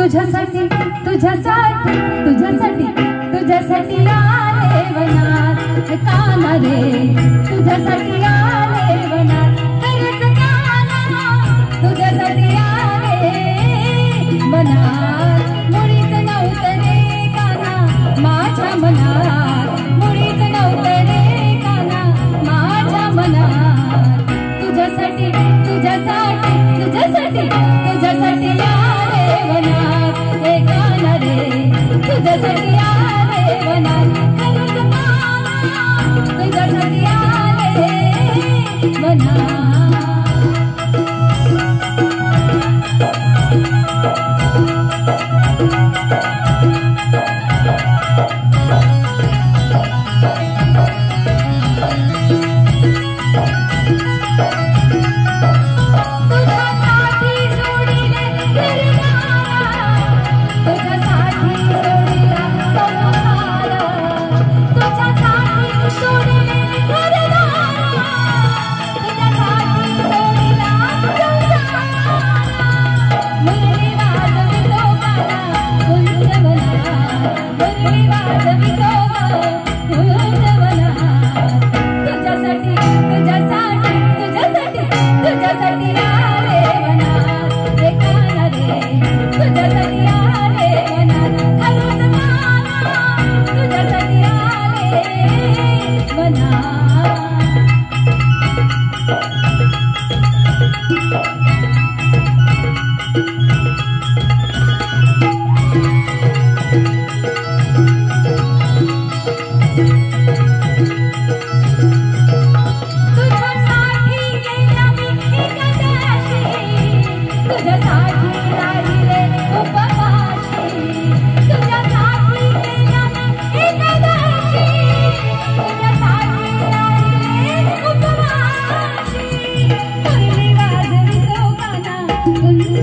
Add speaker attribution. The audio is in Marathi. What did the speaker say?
Speaker 1: तुझ्यासाठी तुझ्यासाठी तुझ्यासाठी तुझ्यासाठी आले वनात काना रे तुझ्यासाठी आले वनात खरंच काना तुझ्यासाठी आले वनात मुळीच नव्हतं रे काना माझ्या मनात मुळीच नव्हतं रे काना माझ्या मनात तुझ्यासाठी तुझ्यासाठी तुझ्यासाठी तुझ्यासाठी आले वनात हे काना रे तुझ्यासाठी आले वनात खरंच काना तुझ्यासाठी आले वनात
Speaker 2: मुरली वाजवितो काना